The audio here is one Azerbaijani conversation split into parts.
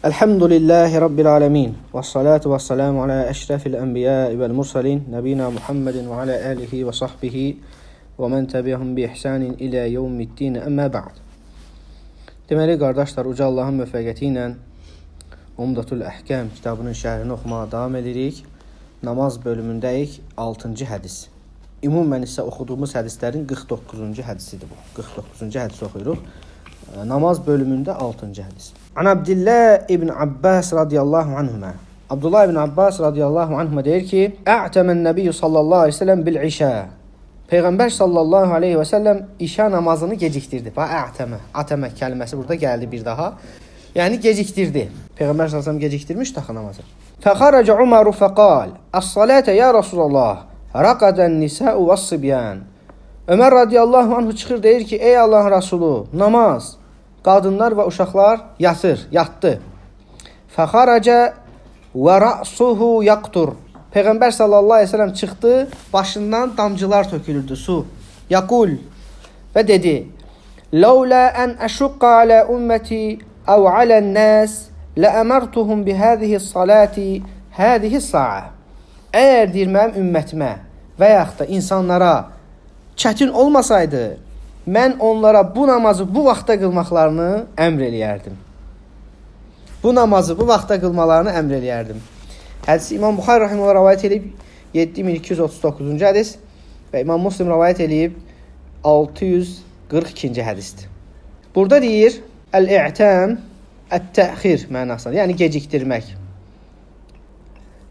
Elhamdülillahi Rabbil alemin. Vessalatu vesselamu ala eşrefil enbiya vel mursalin. Nebina Muhammedin ve ala alihi ve sahbihi ve men təbiəhum bi ihsanin ilə yevmiddin. Əmmə ba'd. Deməli, qardaşlar, Uca Allahın müvəffəqiyyəti ilə Umdatul Əhkəm kitabının şərhini oxumağa davam edirik. Namaz bölümündəyik, 6-cı hədis. Ümumən isə oxuduğumuz hədislərin 49-cu hədisidir bu. 49-cu hədisi oxuyuruq. Namaz bölümündə 6-cı hədis. An Abdillah ibn Abbas radiyallahu anhuma. Abdullah ibn Abbas radiyallahu anhuma deyir ki, A'tamən Nəbiyyə sallallahu aleyhi ve sellem bil-işə. Peyğəmbər sallallahu aleyhi ve sellem işə namazını gecikdirdi. A'tamə kəlməsi burada gəldi bir daha. Yəni gecikdirdi. Peyğəmbər sallallahu aleyhi ve sellem gecikdirmiş daxı namazı. Fəxaraca Umaru fəqal, As-salətə ya Rasulallah, raqadən nisa'u vəs-sibyan. Ömər radiyallahu anhu çıxır, deyir ki, ey Allahın Rasulü, namaz, qadınlar və uşaqlar yatdı. Fəxarəcə və ra'suhu yaqtur. Peyğəmbər sallallahu aleyhi ve sellem çıxdı, başından damcılar tökülürdü, su. Yaqul və dedi, Ləulə ən əşuqqa alə ümməti əv alən nəs ləəmərtuhum bihəzihi salati həzihi sa'a. Əgər deyir, mənim ümmətimə və yaxud da insanlara çətin olmasaydı, mən onlara bu namazı bu vaxtda qılmaqlarını əmr eləyərdim. Bu namazı bu vaxtda qılmalarını əmr eləyərdim. Hədisi İmam Buxari rahimehullah rivayet edib 7239-cu hədis və İmam Müslim rivayet edib 642-ci hədisdir. Burada deyir, əl-i'tam, ət-təxir mənasında, yəni gecikdirmək.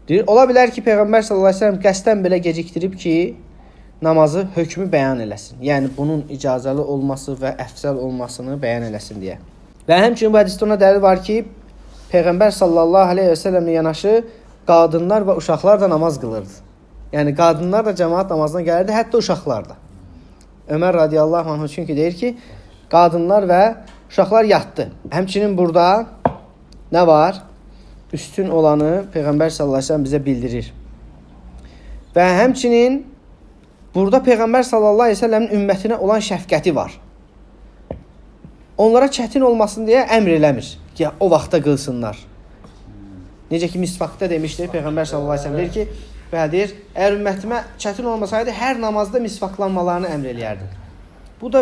Deyir, ola bilər ki, Peyğəmbər sallallahu aleyhi ve sellem qəsdən belə gecikdirib ki, namazı hökmü bəyan eləsin. Yəni, bunun icazəli olması və əfsəl olmasını bəyan eləsin deyə. Və həmçinin bu hədisdə ona dəlil var ki, Peyğəmbər sallallahu aleyhi ve sellemlə yanaşı qadınlar və uşaqlar da namaz qılırdı. Yəni, qadınlar da cəmaat namazına gəlirdi, hətta uşaqlar da. Ömər radiyallahu anh çünki deyir ki, qadınlar və uşaqlar yatdı. Həmçinin burada nə var? Üstün olanı Peyğəmbər sallallahu aleyhi ve sellem bizə bildirir. Və həmçinin burada Peyğəmbər sallallahu aleyhi ve sellemin ümmətinə olan şəfqəti var. Onlara çətin olmasın deyə əmr eləmir ki, o vaxta qılsınlar. Necə ki, misvaqda demişdir, Peyğəmbər sallallahu aleyhi ve sellem deyir ki, deyir, əgər ümmətimə çətin olmasaydı, hər namazda misvaqlanmalarını əmr eləyərdim. Bu da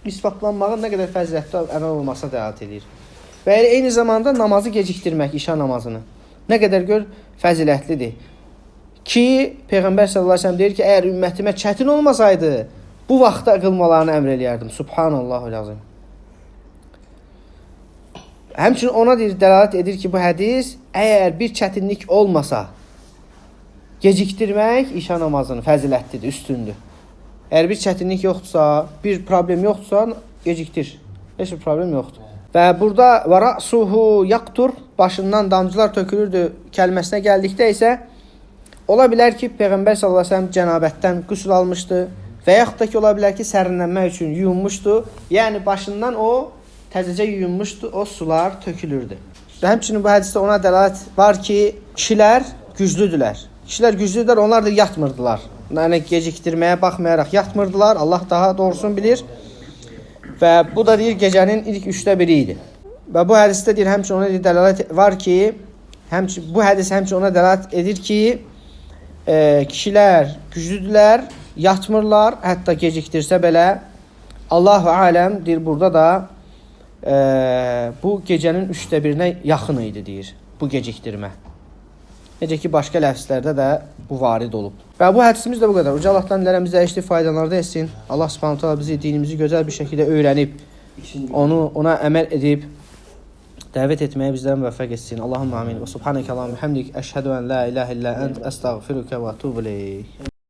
misvaqlanmağın nə qədər fəzilətli əməl olmasına dəlalət edir. Və eyni zamanda namazı gecikdirmək, işa namazını nə qədər gör fəzilətlidir. Ki, Peyğəmbər sallallahu aleyhi ve sellem deyir ki, əgər ümmətimə çətin olmasaydı, bu vaxtda qılmalarını əmr eləyərdim. Subhanallahul-azim. Həmçinin ona deyir, dəlalət edir ki, bu hədis, əgər bir çətinlik olmasa, gecikdirmək işa namazını fəzilətlidir, üstündür. Əgər bir çətinlik yoxdursa, bir problem yoxdursa, gecikdir. Heç bir problem yoxdur. Və burada və ra'suhu yaqtur, başından damcılar tökülürdü kəlməsinə gəldikdə isə, ola bilər ki, Peyğəmbər sallallahu aleyhi ve sellem cənabətdən qüsl almışdı və yaxud da ki, ola bilər ki, sərinlənmək üçün yuyunmuşdu. Yəni, başından o təzəcə yuyunmuşdu, o sular tökülürdü. Və həmçinin bu hədisdə ona dəlalət var ki, kişilər güclüdülər. Kişilər güclüdülər, onlar da yatmırdılar. Yəni, gecikdirməyə baxmayaraq yatmırdılar, Allah daha doğrusunu bilir. Və bu da deyir, gecənin ilk 1/3 idi. Və bu hədisdə deyir, həmçinin ona dəlalət var ki, bu hədis həmçinin ona dəlalət edir ki, kişilər güclüdülər, yatmırlar, hətta gecikdirsə belə, Allahu aləm deyir, burada da bu gecənin 1/3-nə yaxın idi deyir, bu gecikdirmə. Necə ki, başqa ləfslərdə də bu varid olub. Və bu hədisimiz də bu qədər. Uca Allahdan dilərəm bizə eşli faydalarda etsin. Allah subhanahu ta'ala bizi dinimizi gözəl bir şəkildə öyrənib, ona əməl edib, dəvət etməyə bizlərə müvəffəq etsin. Allahümme amin. Və subhanəkə Allahümme həmdik. Əşhədu ən la ilahe illə ənd. Əstəğfiruka və atubu ileyk.